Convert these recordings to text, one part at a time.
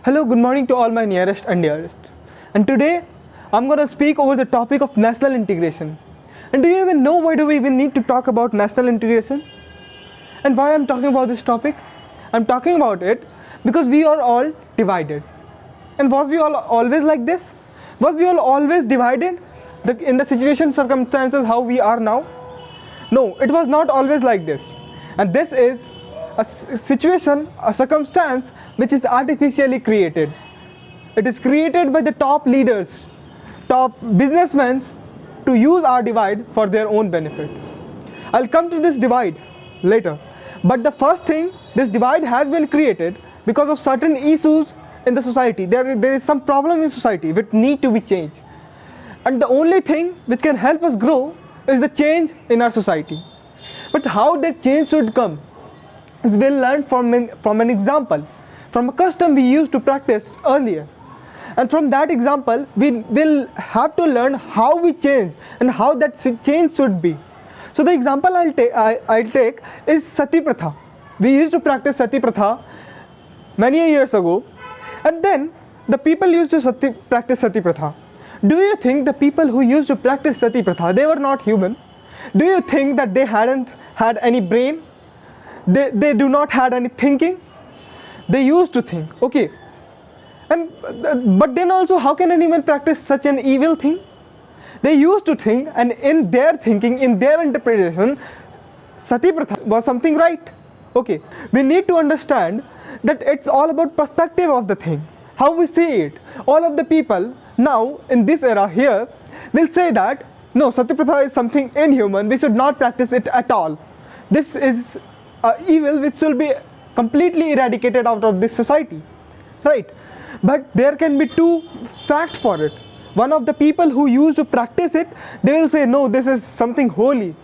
Hello, good morning to all my nearest and dearest. And today I'm going to speak over the topic of national integration. And do you even know why do we even need to talk about national integration? And why I'm talking about this topic? I'm talking about it because we are all divided. And was we all always like this? Was we all always divided in the situation, circumstances how we are now? No, it was not always like this. And this is a situation, a circumstance which is artificially created. It is created by the top leaders, top businessmen to use our divide for their own benefit. I'll come to this divide later. But the first thing, this divide has been created because of certain issues in the society. There is some problem in society which need to be changed. And the only thing which can help us grow is the change in our society. But how that change should come? We'll learn from an example, from a custom we used to practice earlier. And from that example, we will have to learn how we change and how that change should be. So the example I'll take is Sati Pratha. We used to practice Sati Pratha many years ago, and then the people used to practice Sati Pratha. Do you think the people who used to practice Sati Pratha, they were not human? Do you think that they hadn't had any brain? They do not had any thinking? They used to think, okay. But then also, how can anyone practice such an evil thing? They used to think, and in their thinking, in their interpretation, Sati Pratha was something right. Okay, we need to understand that it's all about perspective of the thing, how we see it. All of the people now in this era here will say that no, Sati Pratha is something inhuman, we should not practice it at all. This is evil which will be completely eradicated out of this society, right? But there can be two facts for it. One of the people who used to practice it, they will say no, this is something holy,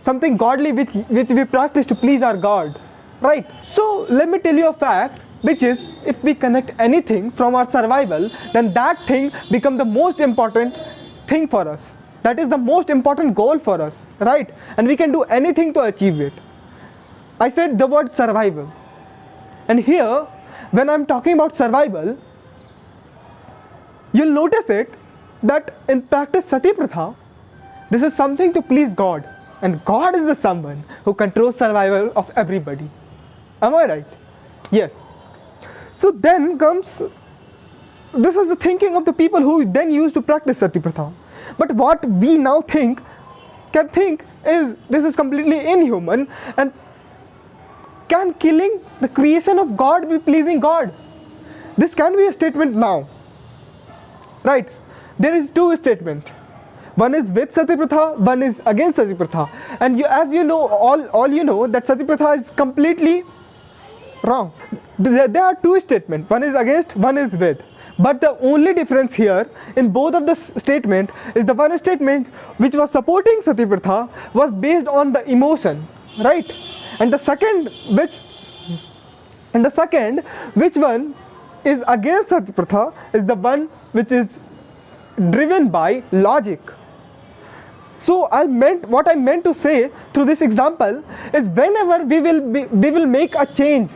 something godly which we practice to please our God, right? So let me tell you a fact, which is if we connect anything from our survival, then that thing becomes the most important thing for us. That is the most important goal for us, right? And we can do anything to achieve it. I said the word survival. And here, when I'm talking about survival, you'll notice it that in practice Sati Pratha, this is something to please God. And God is the someone who controls survival of everybody. Am I right? Yes. So then comes, this is the thinking of the people who then used to practice Sati Pratha. But what we now can think is this is completely inhuman, and can killing the creation of God be pleasing God? This can be a statement now, right? There is two statements. One is with Sati Pratha, one is against Sati Pratha. And as you know, all you know that Sati Pratha is completely wrong. There are two statements. One is against, one is with. But the only difference here in both of the statement is the one statement which was supporting Sati Pratha was based on the emotion, right? And the second which one is against Sati Pratha is the one which is driven by logic. So what I meant to say through this example is whenever we will make a change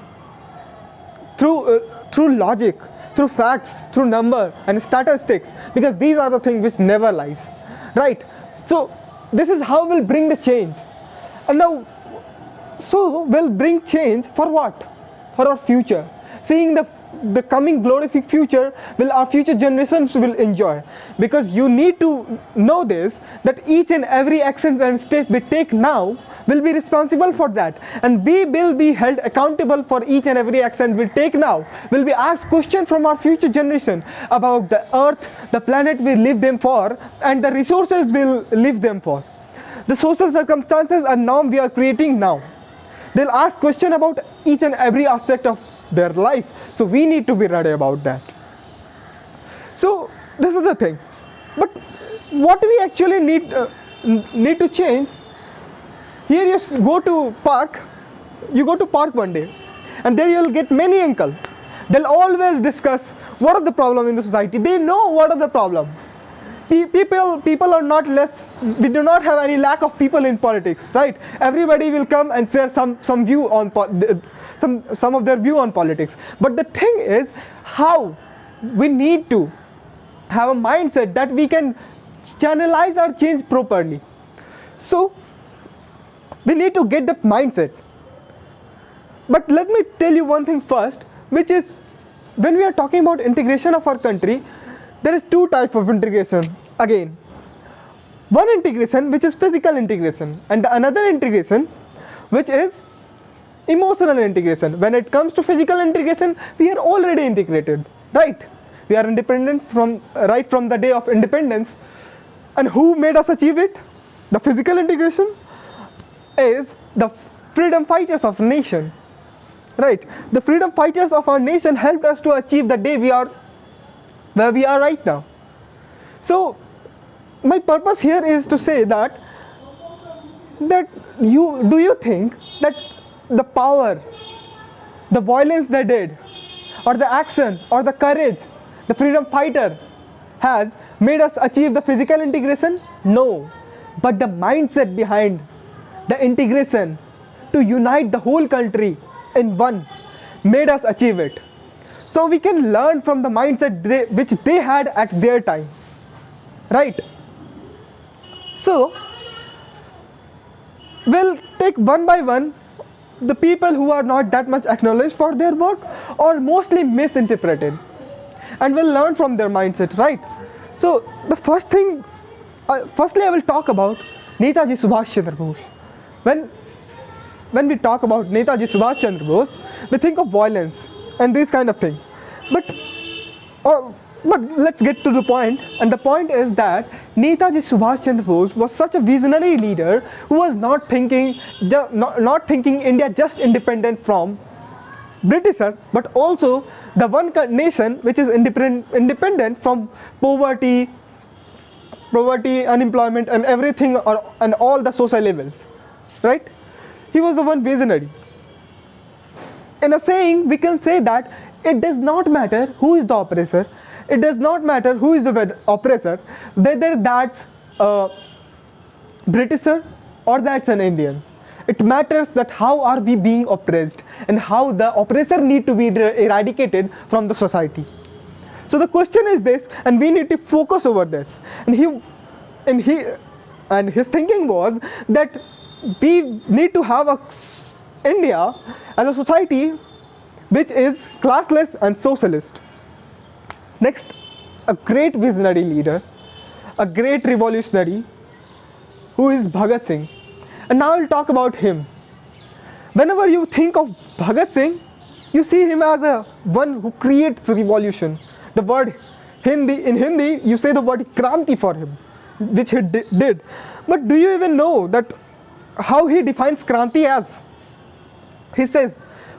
through logic, through facts, through number and statistics, because these are the things which never lies, right? So this is how we'll bring the change. And now, so we'll bring change for what? For our future. Seeing the coming glorific future will our future generations will enjoy. Because you need to know this, that each and every action and step we take now will be responsible for that. And we will be held accountable for each and every action we take now. We'll be asked questions from our future generation about the earth, the planet we live them for, and the resources we'll live them for. The social circumstances and norm we are creating now. They'll ask questions about each and every aspect of their life. So we need to be ready about that. So this is the thing. But what we actually need to change, here you go to park one day, and there you'll get many uncles. They'll always discuss what are the problem in the society. They know what are the problem. People are not less. We do not have any lack of people in politics, right? Everybody will come and share some view on some of their view on politics. But the thing is, how we need to have a mindset that we can channelize our change properly. So we need to get that mindset. But let me tell you one thing first, which is, when we are talking about integration of our country, there is two types of integration. Again, one integration which is physical integration, and the another integration which is emotional integration. When it comes to physical integration, we are already integrated, right? We are independent from right from the day of independence. And who made us achieve it? The physical integration is the freedom fighters of nation, right? The freedom fighters of our nation helped us to achieve the day we are where we are right now. So my purpose here is to say that do you think that the power, the violence they did, or the action, or the courage the freedom fighter has made us achieve the physical integration? No, but the mindset behind the integration to unite the whole country in one made us achieve it. So we can learn from the mindset which they had at their time, right? So we'll take one by one the people who are not that much acknowledged for their work or mostly misinterpreted, and we'll learn from their mindset, right? So the first thing, firstly I will talk about Netaji Subhash Chandra Bose. When we talk about Netaji Subhash Chandra Bose, we think of violence and these kind of things. But let's get to the point. And the point is that Netaji Subhash Chandra Bose was such a visionary leader who was not thinking India just independent from Britishers, but also the one nation which is independent from poverty, unemployment, and everything, and all the social levels, right? He was the one visionary. In a saying, we can say that it does not matter who is the oppressor, it does not matter who is the oppressor, whether that's a Britisher or that's an Indian. It matters that how are we being oppressed and how the oppressor need to be eradicated from the society. So the question is this, and we need to focus over this. And his thinking was that we need to have India as a society which is classless and socialist. Next, a great visionary leader, a great revolutionary, who is Bhagat Singh. And now I'll talk about him. Whenever you think of Bhagat Singh, you see him as a one who creates revolution. The word in Hindi, you say the word Kranti for him, which he did. But do you even know that how he defines Kranti as? He says,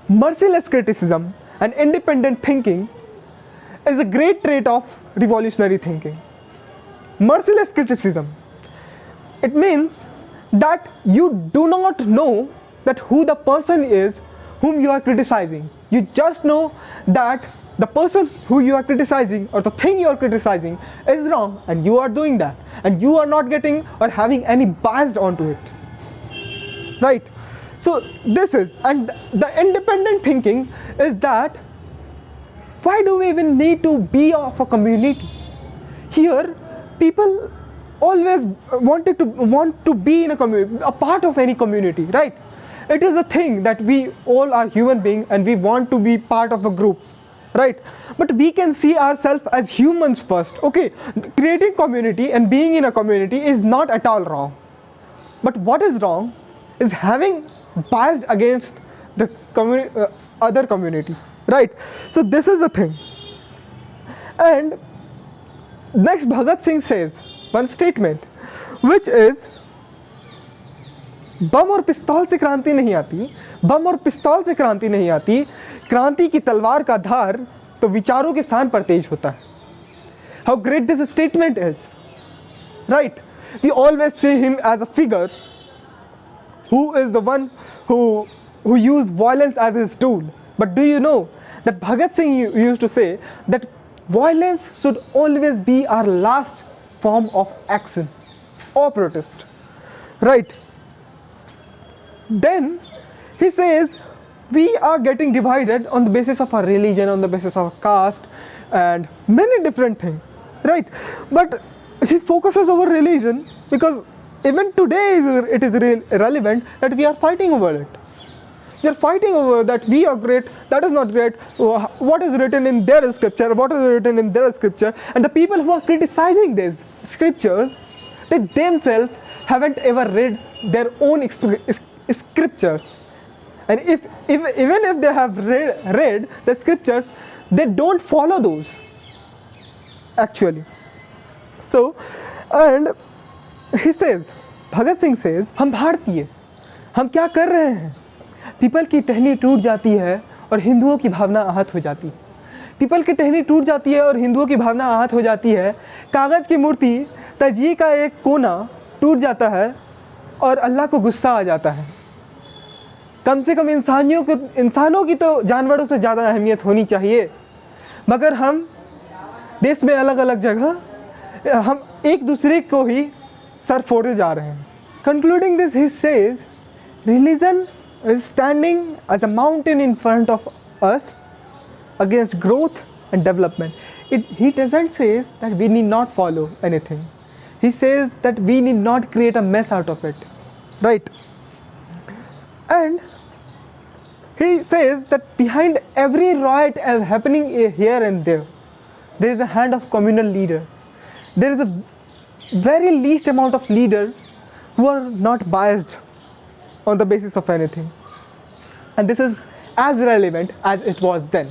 merciless criticism and independent thinking is a great trait of revolutionary thinking. Merciless criticism. It means that you do not know that who the person is whom you are criticizing. You just know that the person who you are criticizing or the thing you are criticizing is wrong, and you are doing that, and you are not getting or having any bias onto it, right? So this is, and the independent thinking is that why do we even need to be of a community? Here people always want to be in a community, a part of any community, right? It is a thing that we all are human beings and we want to be part of a group, right? But we can see ourselves as humans first. Okay, creating community and being in a community is not at all wrong. But what is wrong is having biased against the other community, right? So this is the thing. And next, Bhagat Singh says one statement, which is, बम और पिस्तौल से क्रांति नहीं आती, बम और पिस्तौल से क्रांति नहीं आती, क्रांति की तलवार का धार तो विचारों के स्थान पर तेज होता है. How great this statement is, right? We always see him as a figure who is the one who used violence as his tool. But do you know that Bhagat Singh used to say that violence should always be our last form of action or protest, right? Then he says we are getting divided on the basis of our religion, on the basis of caste, and many different things, right? But he focuses over religion because even today it is relevant that we are fighting over it. We are fighting over that we are great, that is not great, what is written in their scripture, what is written in their scripture, and the people who are criticizing these scriptures, they themselves haven't ever read their own scriptures. And even if they have read the scriptures, they don't follow those actually. So, and he says, Bhagat Singh says, हम भारतीय, हम क्या कर रहे हैं? People की टहनी टूट जाती है और हिंदुओं की भावना आहत हो जाती है. पीपल की टहनी टूट जाती है और हिंदुओं की भावना आहत हो जाती है. कागज़ की मूर्ति तजी का एक कोना टूट जाता है और अल्लाह को गुस्सा आ जाता है. कम से कम इंसानों की तो जानवरों से ज़्यादा अहमियत होनी चाहिए, मगर हम देश में अलग अलग जगह हम एक दूसरे को ही सर फोड़े जा रहे हैं. Concluding this he says, religion is standing as a mountain in front of us against growth and development. He doesn't say that we need not follow anything. He says that we need not create a mess out of it, right? And he says that behind every riot happening here and there is a hand of communal leader. There is a very least amount of leaders who are not biased on the basis of anything, and this is as relevant as it was then.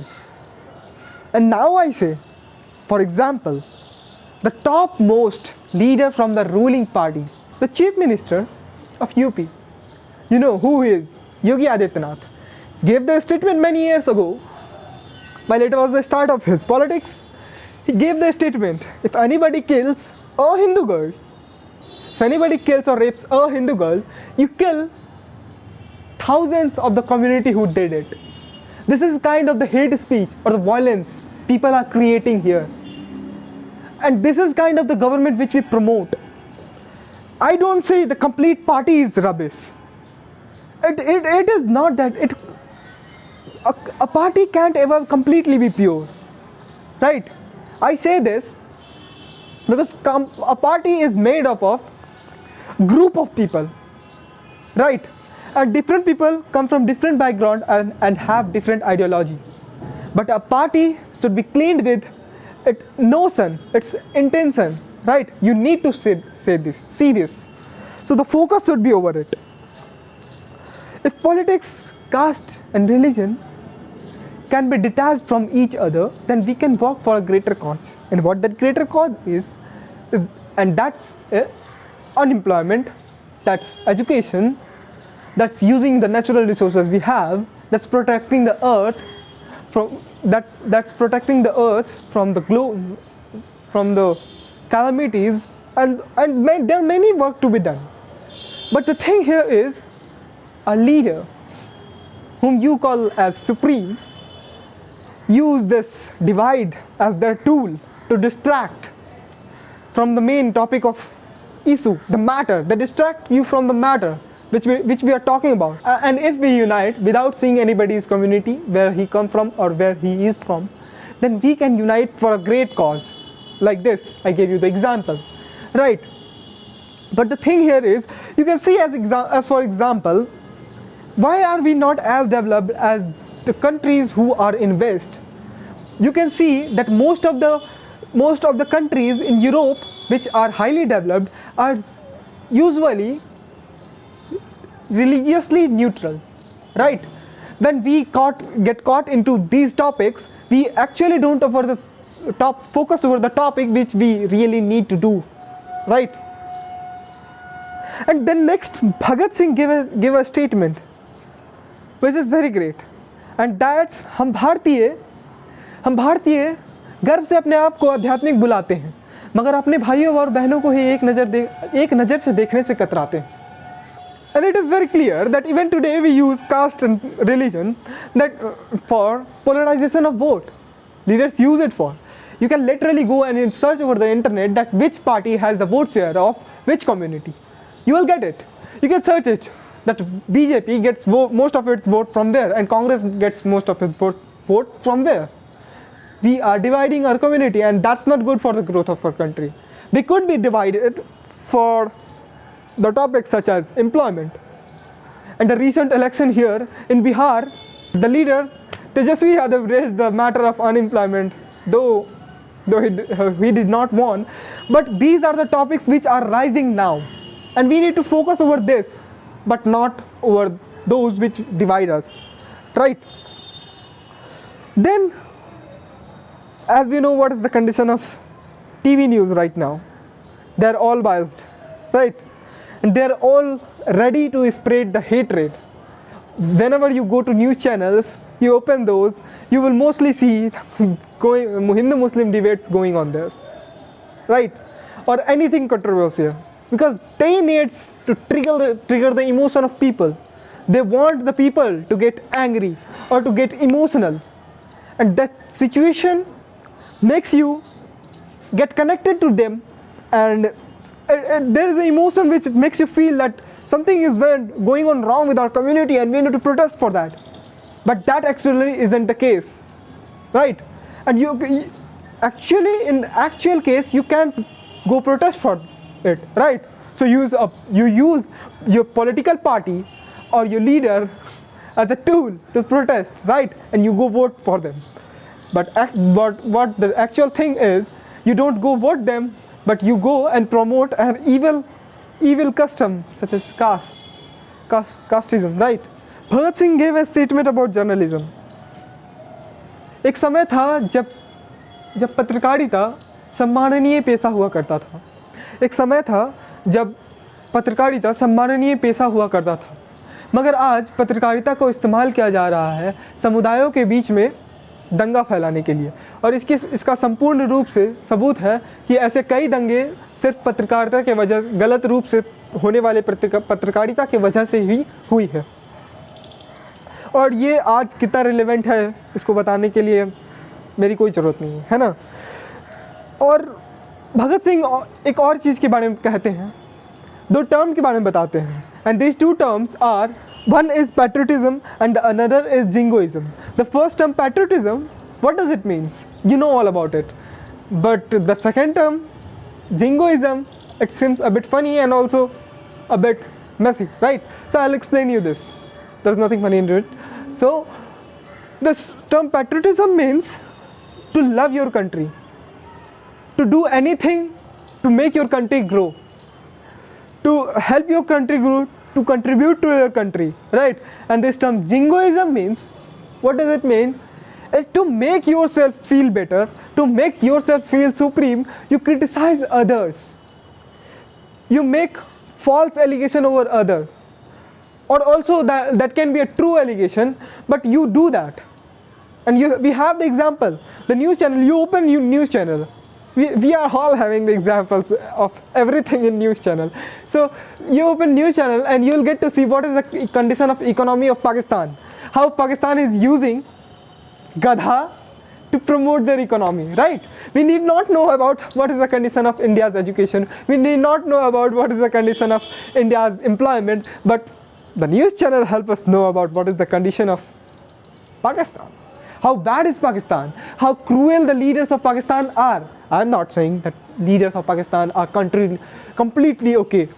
And now I say, for example, the topmost leader from the ruling party, the chief minister of UP, you know who he is, Yogi Adityanath, gave the statement many years ago while it was the start of his politics. He gave the statement, if anybody kills a Hindu girl, if anybody kills or rapes a Hindu girl, you kill thousands of the community who did it. This is kind of the hate speech or the violence people are creating here. And this is kind of the government which we promote. I don't say the complete party is rubbish. It is not that. A party can't ever completely be pure, right? I say this because a party is made up of group of people, right? And different people come from different background and have different ideology. But a party should be cleaned with its notion, its intention, right? You need to see this. So the focus should be over it. If politics, caste and religion can be detached from each other, then we can work for a greater cause. And what that greater cause is and that's unemployment, that's education, that's using the natural resources we have, that's protecting the earth from that's protecting the earth from the calamities, and there are many work to be done. But the thing here is, a leader whom you call as supreme use this divide as their tool to distract from the main topic of issue, the matter. They distract you from the matter which we are talking about. And if we unite without seeing anybody's community, where he comes from or where he is from, then we can unite for a great cause. Like this, I gave you the example, right? But the thing here is, you can see as for example, why are we not as developed as the countries who are in West? You can see that most of the countries in Europe which are highly developed are usually religiously neutral, right? When we get caught into these topics, we actually don't focus over the topic which we really need to do, right? And then next, Bhagat Singh gave a statement which is very great, and that's हम भारतीय गर्व से अपने आप को आध्यात्मिक बुलाते हैं, मगर अपने भाइयों और बहनों को ही एक नज़र से देखने से कतराते हैं. And it is very clear that even today we use caste and religion that for polarization of vote. Leaders use it for. You can literally go and search over the internet that which party has the vote share of which community. You will get it. You can search it that BJP gets most of its vote from there and Congress gets most of its vote from there. We are dividing our community, and that's not good for the growth of our country. We could be divided for the topics such as employment. And the recent election here in Bihar, the leader Tejasvi Yadav raised the matter of unemployment, though he did not won. But these are the topics which are rising now, and we need to focus over this, but not over those which divide us, right? Then, as we know, what is the condition of TV news right now? They're all biased, right? And they're all ready to spread the hatred. Whenever you go to news channels, you open those, you will mostly see Hindu-Muslim debates going on there, right? Or anything controversial, because they need to trigger the emotion of people. They want the people to get angry or to get emotional, and that situation makes you get connected to them, and there is an emotion which makes you feel that something is going on wrong with our community and we need to protest for that. But that actually isn't the case, right? And you actually, in actual case, you can't go protest for it, right? So you use your political party or your leader as a tool to protest, right? And you go vote for them. But what the actual thing is, you don't go vote them, but you go and promote an evil custom such as casteism, right? Bhagat Singh gave a statement about journalism. एक समय था जब पत्रकारिता सम्माननीय पेशा हुआ करता था. एक समय था जब पत्रकारिता सम्माननीय पेशा हुआ करता था. मगर आज पत्रकारिता को इस्तेमाल किया जा रहा है समुदायों के बीच में दंगा फैलाने के लिए, और इसका संपूर्ण रूप से सबूत है कि ऐसे कई दंगे सिर्फ पत्रकारिता के वजह, गलत रूप से होने वाले पत्रकारिता के वजह से ही हुई है. और ये आज कितना रिलेवेंट है इसको बताने के लिए मेरी कोई ज़रूरत नहीं है ना. और भगत सिंह एक और चीज़ के बारे में कहते हैं, दो टर्म के बारे में बताते हैं, and these two terms are, one is patriotism and the another is jingoism. The first term, patriotism, what does it mean? You know all about it. But the second term, jingoism, it seems a bit funny and also a bit messy, right? So I'll explain you this. There's nothing funny in it. So this term patriotism means to love your country, to do anything to make your country grow, to help your country grow, to contribute to your country, right? And this term jingoism means, what does it mean? Is to make yourself feel better, to make yourself feel supreme. You criticize others, you make false allegation over others, or also that can be a true allegation, but you do that. And we have the example, the news channel. You open news channel, we are all having the examples of everything in news channel. So you open news channel and you will get to see what is the condition of economy of Pakistan, how Pakistan is using Gadha to promote their economy, right? We need not know about what is the condition of India's education, we need not know about what is the condition of India's employment, but the news channel help us know about what is the condition of Pakistan. How bad is Pakistan? How cruel the leaders of Pakistan are. I'm not saying that leaders of Pakistan are completely okay.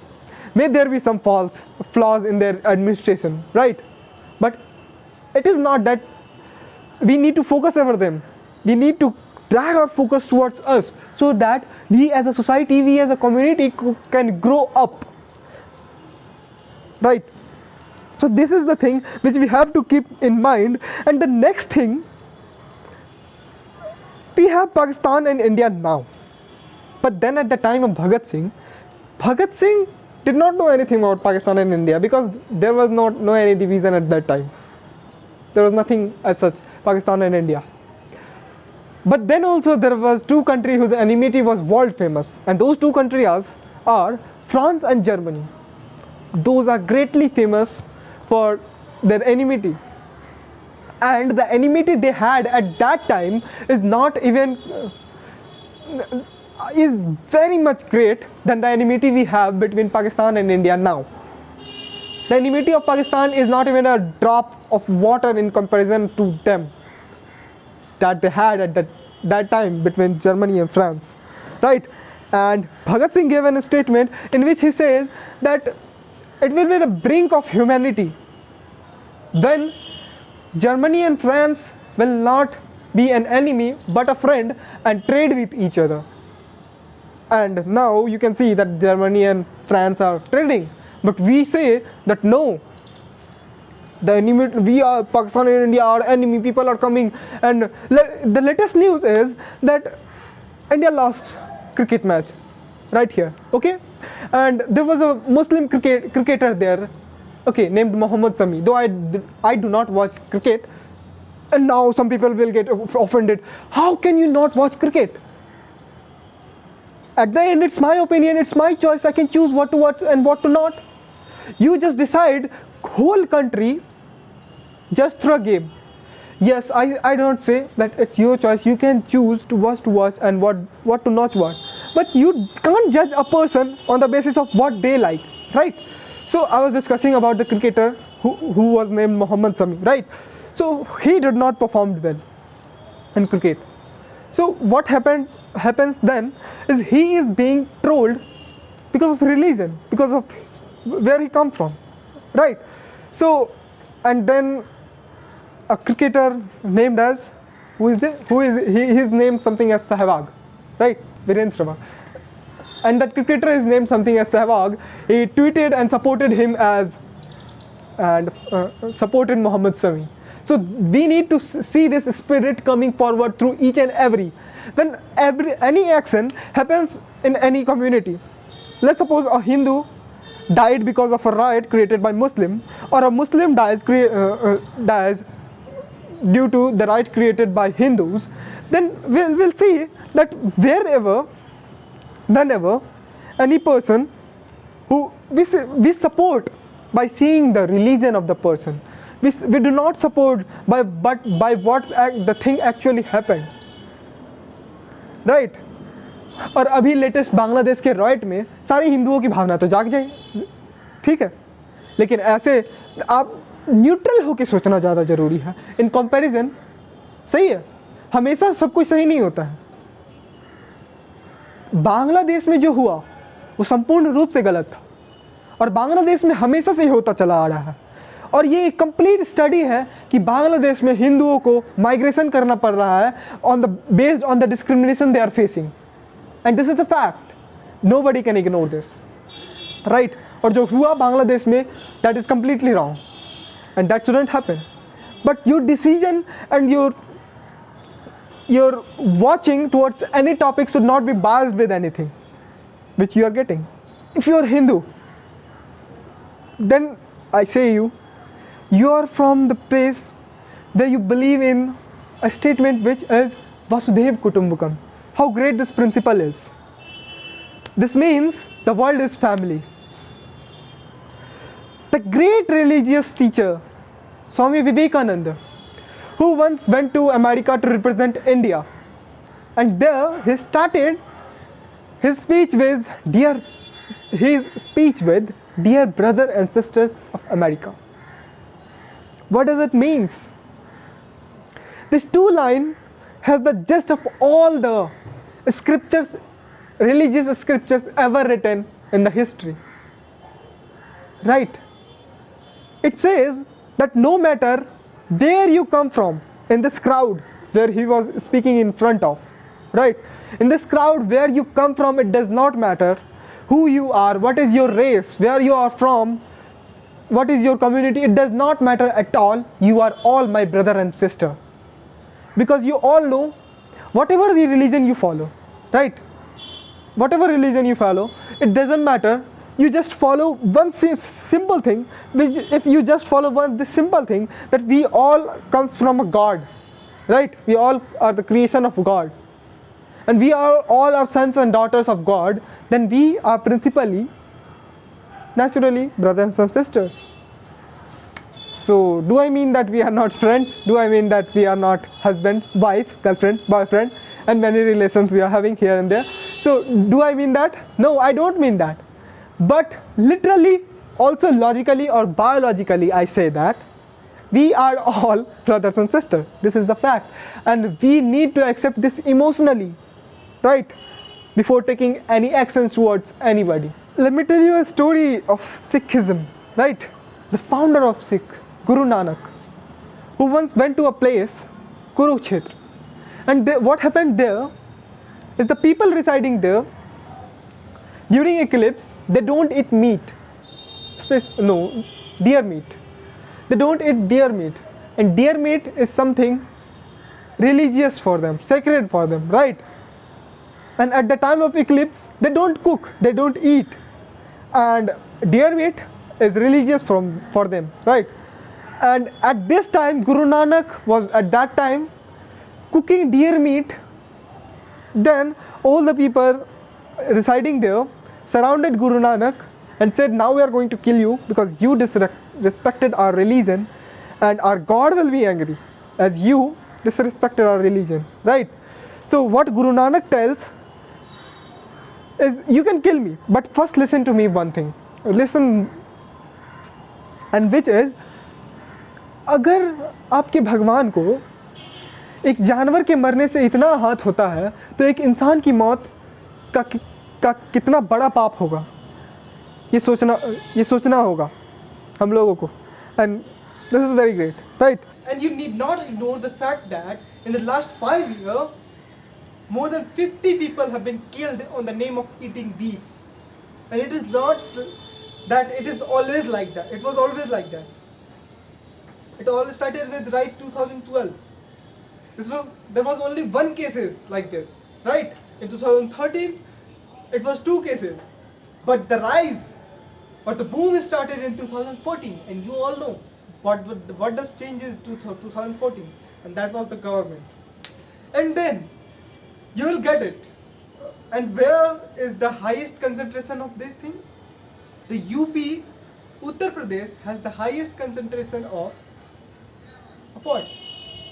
May there be some flaws in their administration, right? But it is not that we need to focus over them. We need to drag our focus towards us, so that we as a society, we as a community can grow up, right? So this is the thing which we have to keep in mind. And the next thing, we have Pakistan and India now, but then at the time of Bhagat Singh did not know anything about Pakistan and India, because there was no any division at that time. There was nothing as such, Pakistan and India. But then also there was two countries whose enmity was world famous, and those two countries are France and Germany. Those are greatly famous for their enmity. And the enmity they had at that time is not even is very much great than the enmity we have between Pakistan and India now. The enmity of Pakistan is not even a drop of water in comparison to them that they had at that time between Germany and France, right? And Bhagat Singh gave a statement in which he says that it will be the brink of humanity when Germany and France will not be an enemy but a friend and trade with each other. And now you can see that Germany and France are trading, but we say that no, the enemy, we are Pakistan and India are enemy, people are coming. And the latest news is that India lost cricket match right here, okay? And there was a Muslim cricketer there, okay, named Mohammad Sami. Though I do not watch cricket, and now some people will get offended. How can you not watch cricket? At the end, it's my opinion, it's my choice. I can choose what to watch and what to not. You just decide whole country just through a game. Yes, I don't say that it's your choice. You can choose to watch and what to not watch. But you can't judge a person on the basis of what they like, right? So I was discussing about the cricketer who was named Mohammad Sami, right? So he did not perform well in cricket. So what happens then is he is being trolled because of religion, because of where he comes from, right? So, and then a cricketer named as his name something as Sehwag, right? Virendra Sehwag. And that cricketer is named something as Sehwag. He tweeted and supported him supported Mohammad Sami. So we need to see this spirit coming forward through each and every. When any action happens in any community, let's suppose a Hindu died because of a riot created by Muslim, or a Muslim dies due to the riot created by Hindus, then we'll see that whenever any person who we support by seeing the religion of the person. We do not support by what the thing actually happened, right? और अभी latest Bangladesh के riot में सारे हिंदुओं की भावना तो जाग जाए, ठीक है, लेकिन ऐसे आप न्यूट्रल होकर सोचना ज़्यादा ज़रूरी है इन कंपैरिजन. सही है, हमेशा सब कुछ सही नहीं होता है. बांग्लादेश में जो हुआ वो संपूर्ण रूप से गलत था और बांग्लादेश में हमेशा से ही होता चला आ रहा है. और ये एक कंप्लीट स्टडी है कि बांग्लादेश में हिंदुओं को माइग्रेशन करना पड़ रहा है based on the discrimination they are facing, and this is a fact, nobody can ignore this, right? और जो हुआ बांग्लादेश में, that is completely wrong and that shouldn't happen. But your decision and your watching towards any topic should not be biased with anything which you are getting. If you are Hindu, then I say you are from the place where you believe in a statement which is Vasudhaiv Kutumbakam. How great this principle is. This means the world is family. The great religious teacher Swami Vivekananda, who once went to America to represent India, and there he started his speech with dear brother and sisters of America. What does it mean? This two line has the gist of all the scriptures, religious scriptures ever written in the history, right? It says that no matter where you come from, in this crowd where he was speaking in front of, right? In this crowd where you come from, it does not matter who you are, what is your race, where you are from, what is your community, it does not matter at all. You are all my brother and sister, because you all know whatever the religion you follow, right? Whatever religion you follow, it doesn't matter. You just follow one simple thing, which if you just follow this simple thing, that we all comes from a God, right? We all are the creation of God, and we are all our sons and daughters of God, then we are principally, naturally, brothers and sisters. So do I mean that we are not friends? Do I mean that we are not husband, wife, girlfriend, boyfriend? and many relations we are having here and there. So do I mean that? No, I don't mean that. But literally, also logically or biologically, I say that we are all brothers and sisters. This is the fact, and we need to accept this emotionally, right, before taking any actions towards anybody. Let me tell you a story of Sikhism, right? The founder of Sikh, Guru Nanak, who once went to a place, Kurukshetra, and what happened there is the people residing there during eclipse, they don't eat meat, deer meat. They don't eat deer meat, and deer meat is something religious for them, sacred for them, right? And at the time of eclipse, they don't cook, they don't eat, and deer meat is religious for them, right? And at this time, Guru Nanak was at that time cooking deer meat. Then all the people residing there surrounded Guru Nanak and said, now we are going to kill you because you disrespected our religion, and our God will be angry as you disrespected our religion, right? So what Guru Nanak tells is, you can kill me, but first listen to me one thing. Listen, and which is, अगर आपके भगवान को एक जानवर के मरने से इतना आहत होता है, तो एक इंसान की मौत का कितना बड़ा पाप होगा, ये सोचना होगा हम लोगों को. And this is very great, right? And you need not ignore the fact that in the last 5 years, more than 50 people have been killed on the name of eating beef. And it is not that it is always like that. It was always like that. It all started with 2012. There was only one cases like this, right? In 2013, it was 2 cases. But the boom started in 2014, and you all know what does changes to 2014, and that was the government. And then you will get it. And where is the highest concentration of this thing? The UP, Uttar Pradesh, has the highest concentration of what?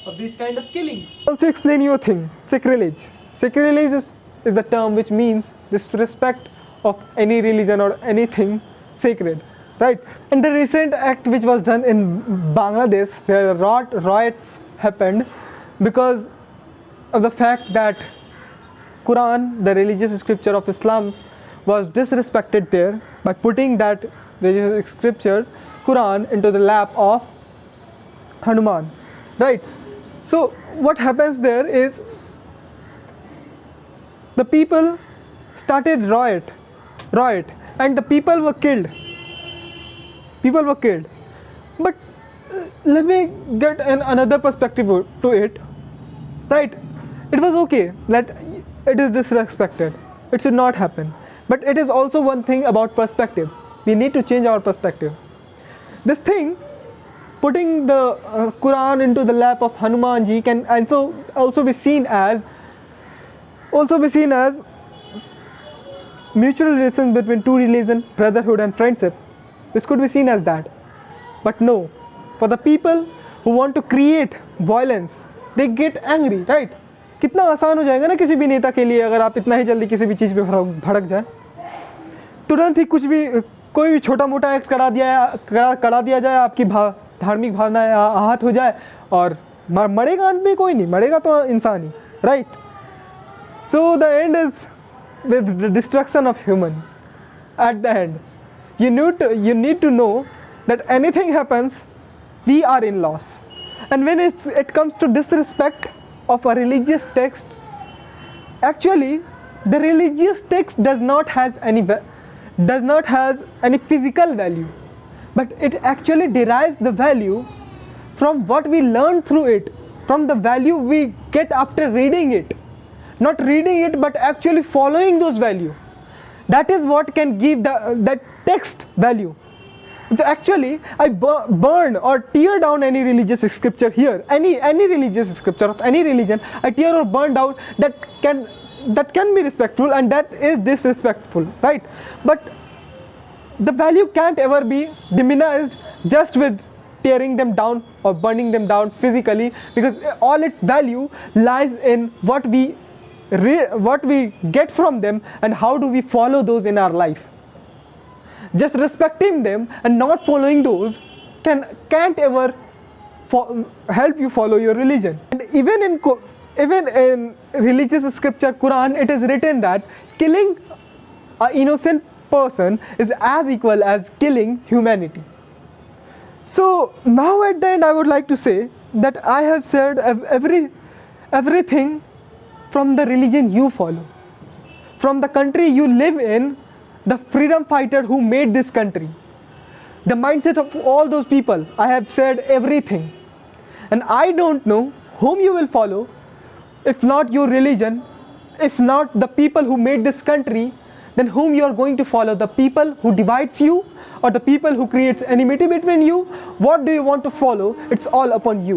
Of these kind of killings. Also explain your thing. Sacrilege. Sacrilege is the term which means disrespect of any religion or anything sacred, right? And the recent act which was done in Bangladesh, where riots happened because of the fact that Quran, the religious scripture of Islam, was disrespected there by putting that religious scripture, Quran, into the lap of Hanuman, right? So what happens there is the people started riot, and the people were killed. But let me get another perspective to it, right? It was okay that it is disrespected. It should not happen. But it is also one thing about perspective. We need to change our perspective. This thing, putting the Quran into the lap of Hanumanji, can also be seen as mutual relations between two religions, brotherhood and friendship. This could be seen as that. But no, for the people who want to create violence, they get angry, right? कितना आसान हो जाएगा ना किसी भी नेता के लिए, अगर आप इतना ही जल्दी किसी भी चीज़ पे भड़क जाए, तुरंत ही कोई भी छोटा मोटा एक्ट करा दिया जाए, आपकी धार्मिक भावनाएं आहत हो जाए, और मरेगा अंत में कोई नहीं, मरेगा तो इंसान ही, right? So the end is with the destruction of human. At the end, you need to know that anything happens, we are in loss. And when it comes to disrespect of a religious text, actually the religious text does not has any physical value, but it actually derives the value from what we learn through it, from the value we get after reading it. Not reading it, but actually following those values. That is what can give that text value. If actually I burn or tear down any religious scripture here, any religious scripture of any religion, I tear or burn down, that can be respectful, and that is disrespectful, right? But the value can't ever be diminished just with tearing them down or burning them down physically, because all its value lies in what we what we get from them, and how do we follow those in our life. Just respecting them and not following those can't ever help you follow your religion. And even in religious scripture Quran, it is written that killing an innocent person is as equal as killing humanity. So now at the end I would like to say that I have said everything from the religion you follow, from the country you live in, the freedom fighter who made this country, the mindset of all those people. I have said everything, and I don't know whom you will follow, if not your religion, if not the people who made this country, then whom you are going to follow, the people who divides you or the people who creates enmity between you. What do you want to follow? It's all upon you.